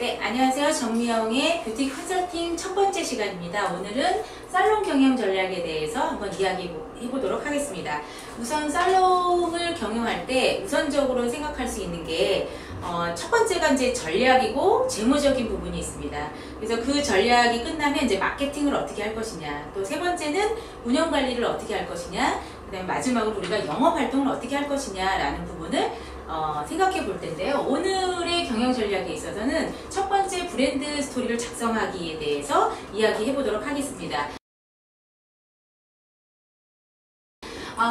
네, 안녕하세요. 정미영의 뷰티 컨설팅 첫 번째 시간입니다. 오늘은 살롱 경영 전략에 대해서 한번 이야기해보도록 하겠습니다. 우선 살롱을 경영할 때 우선적으로 생각할 수 있는 게 첫 번째가 이제 전략이고 재무적인 부분이 있습니다. 그래서 그 전략이 끝나면 이제 마케팅을 어떻게 할 것이냐, 또 세 번째는 운영 관리를 어떻게 할 것이냐, 그다음에 마지막으로 우리가 영업 활동을 어떻게 할 것이냐라는 부분을 생각해 볼 텐데요. 오늘의 경영 전략에 있어서는 첫 번째 브랜드 스토리를 작성하기에 대해서 이야기해 보도록 하겠습니다.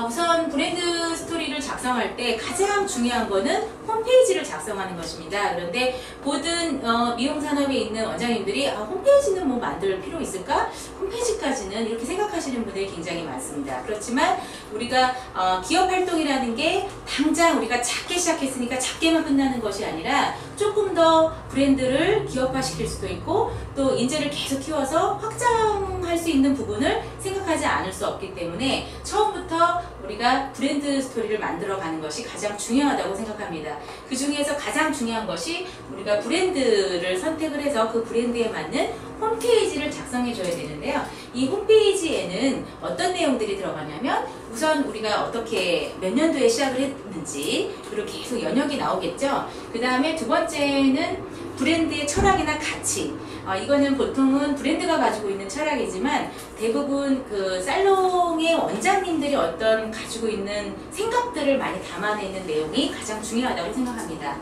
우선 브랜드 스토리를 작성할 때 가장 중요한 거는 홈페이지를 작성하는 것입니다. 그런데 모든 미용 산업에 있는 원장님들이 홈페이지는 뭐 만들 필요 있을까? 홈페이지까지는 이렇게 생각하시는 분들이 굉장히 많습니다. 그렇지만 우리가 기업 활동이라는 게 당장 우리가 작게 시작했으니까 작게만 끝나는 것이 아니라 조금 더 브랜드를 기업화시킬 수도 있고 또 인재를 계속 키워서 확장할 수 있는 부분을 생각하지 않을 수 없기 때문에 처음부터 우리가 브랜드 스토리를 만들어가는 것이 가장 중요하다고 생각합니다. 그 중에서 가장 중요한 것이 우리가 브랜드를 선택을 해서 그 브랜드에 맞는 홈페이지를 작성해 줘야 되는데요. 이 홈페이지에는 어떤 내용들이 들어가냐면 우선 우리가 어떻게 몇 년도에 시작을 했는지, 그리고 계속 연역이 나오겠죠. 그 다음에 두 번째는 브랜드의 철학이나 가치. 이거는 보통은 브랜드가 가지고 있는 철학이지만 대부분 그 살롱의 원장님들이 어떤 가지고 있는 생각들을 많이 담아내는 내용이 가장 중요하다고 생각합니다.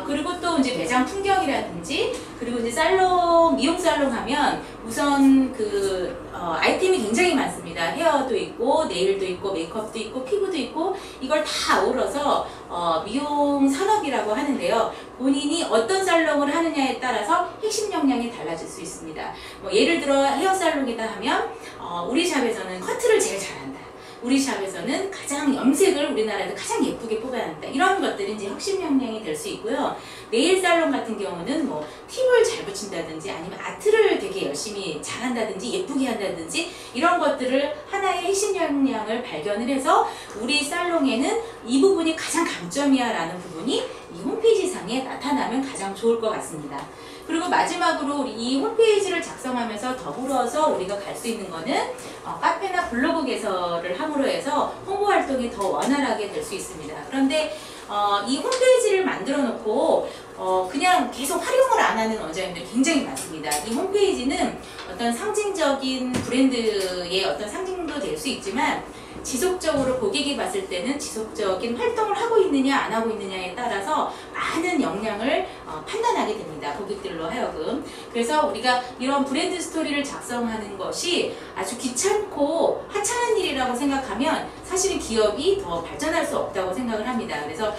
그리고 또 이제 매장 풍경이라든지, 그리고 이제 살롱, 미용 살롱 하면 우선 아이템이 굉장히 많습니다. 헤어도 있고, 네일도 있고, 메이크업도 있고, 피부도 있고, 이걸 다 아우러서 미용 산업이라고 하는데요. 본인이 어떤 살롱을 하느냐에 따라서 핵심 역량이 달라질 수 있습니다. 예를 들어 헤어 살롱이다 하면 우리 샵에서는 커트를 제일 잘한다. 우리 샵에서는 가장 염색을 우리나라에서 가장 예쁘게 뽑아낸다. 이런 것들이 이제 핵심 역량이 될 수 있고요. 네일 살롱 같은 경우는 뭐 팁을 잘 붙인다든지 아니면 아트를 되게 열심히 잘한다든지 예쁘게 한다든지 이런 것들을 하나의 핵심 역량을 발견을 해서 우리 살롱에는 이 부분이 가장 강점이야 라는 부분이 이 홈페이지 상에 나타나면 가장 좋을 것 같습니다. 그리고 마지막으로 이 홈페이지를 작성하면서 더불어서 우리가 갈 수 있는 거는 카페나 블로그 개설을 함으로 해서 홍보 활동이 더 원활하게 될 수 있습니다. 그런데 이 홈페이지를 만들어 놓고 그냥 계속 활용을 안 하는 원장님들이 굉장히 많습니다. 이 홈페이지는 어떤 상징적인 브랜드의 어떤 상징도 될 수 있지만 지속적으로 고객이 봤을 때는 지속적인 활동을 하고 있느냐 안 하고 있느냐에 따라서 많은 역량을 판단하게 됩니다. 고객들로 하여금. 그래서 우리가 이런 브랜드 스토리를 작성하는 것이 아주 귀찮고 하찮은 일이라고 생각하면 사실은 기업이 더 발전할 수 없다고 생각을 합니다. 그래서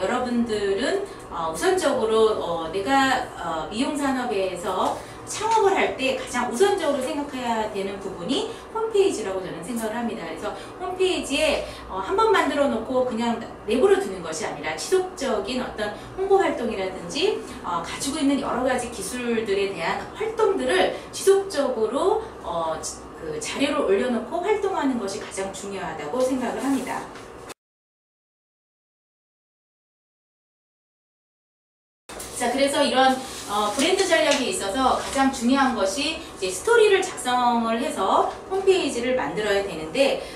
여러분들은 우선적으로 내가 미용 산업에서 창업을 할 때 가장 우선적으로 생각해야 되는 부분이 홈페이지라고 저는 생각을 합니다. 그래서 홈페이지에 한번 만들어 놓고 그냥 내버려 두는 것이 아니라 지속적인 어떤 홍보 활동이라든지 가지고 있는 여러 가지 기술들에 대한 활동들을 지속적으로 그 자료를 올려놓고 활동하는 것이 가장 중요하다고 생각을 합니다. 자, 그래서 이런 브랜드 전략에 있어서 가장 중요한 것이 이제 스토리를 작성을 해서 홈페이지를 만들어야 되는데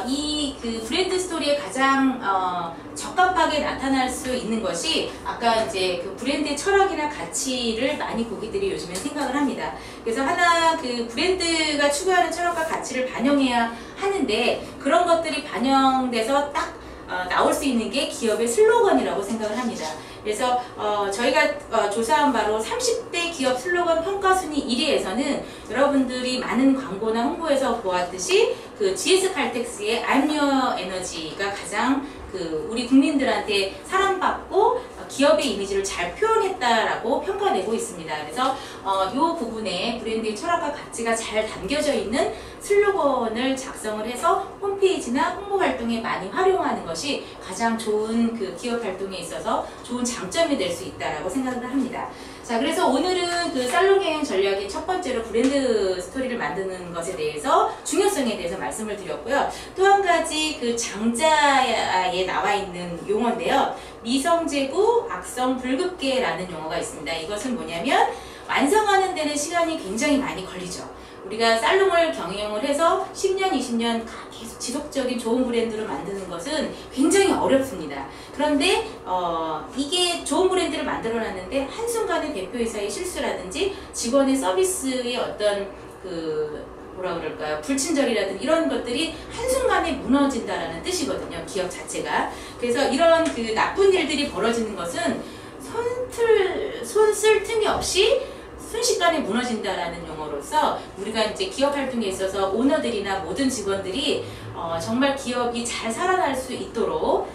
이 브랜드 스토리에 가장 적합하게 나타날 수 있는 것이 아까 이제 그 브랜드의 철학이나 가치를 많이 고객들이 요즘에 생각을 합니다. 그래서 하나 그 브랜드가 추구하는 철학과 가치를 반영해야 하는데 그런 것들이 반영돼서 딱 나올 수 있는 게 기업의 슬로건이라고 생각을 합니다. 그래서 저희가 조사한 바로 30대 기업 슬로건 평가순위 1위에서는 여러분들이 많은 광고나 홍보에서 보았듯이 그 GS칼텍스의 I'm Your Energy가 가장 우리 국민들한테 사랑받고 기업의 이미지를 잘 표현했다라고 평가되고 있습니다. 그래서 이 부분에 브랜드의 철학과 가치가 잘 담겨져 있는 슬로건을 작성을 해서 홈페이지나 홍보 활동에 많이 활용하는 것이 가장 좋은 그 기업 활동에 있어서 좋은 장점이 될 수 있다라고 생각을 합니다. 자, 그래서 오늘은 그 살롱 경영 전략의 첫 번째로 브랜드 스토리를 만드는 것에 대해서 중요성에 대해서 말씀을 드렸고요. 또 한 가지 그 장자에 나와 있는 용어인데요. 미성재구, 악성 불급계라는 용어가 있습니다. 이것은 뭐냐면 완성하는 데는 시간이 굉장히 많이 걸리죠. 우리가 살롱을 경영을 해서 10년, 20년 계속 지속적인 좋은 브랜드를 만드는 것은 굉장히 어렵습니다. 그런데 이게 좋은 브랜드를 만들어놨는데 한순간에 대표이사의 실수라든지 직원의 서비스의 어떤 뭐라 그럴까요? 불친절이라든지 이런 것들이 한순간에 무너진다라는 뜻이거든요. 기업 자체가. 그래서 이런 나쁜 일들이 벌어지는 것은 손 쓸 틈이 없이 순식간에 무너진다라는 용어로서 우리가 이제 기업 활동에 있어서 오너들이나 모든 직원들이 정말 기업이 잘 살아날 수 있도록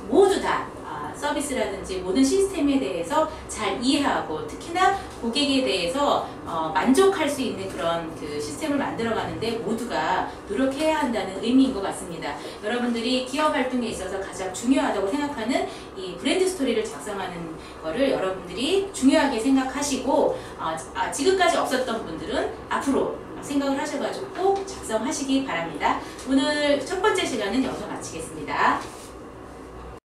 모두 다 서비스라든지 모든 시스템에 대해서 잘 이해하고 특히나 고객에 대해서 만족할 수 있는 그런 시스템을 만들어가는데 모두가 노력해야 한다는 의미인 것 같습니다. 여러분들이 기업 활동에 있어서 가장 중요하다고 생각하는 이 브랜드 스토리를 작성하는 거를 여러분들이 중요하게 생각하시고 지금까지 없었던 분들은 앞으로 생각을 하셔가지고 꼭 작성하시기 바랍니다. 오늘 첫 번째 시간은 여기서 마치겠습니다.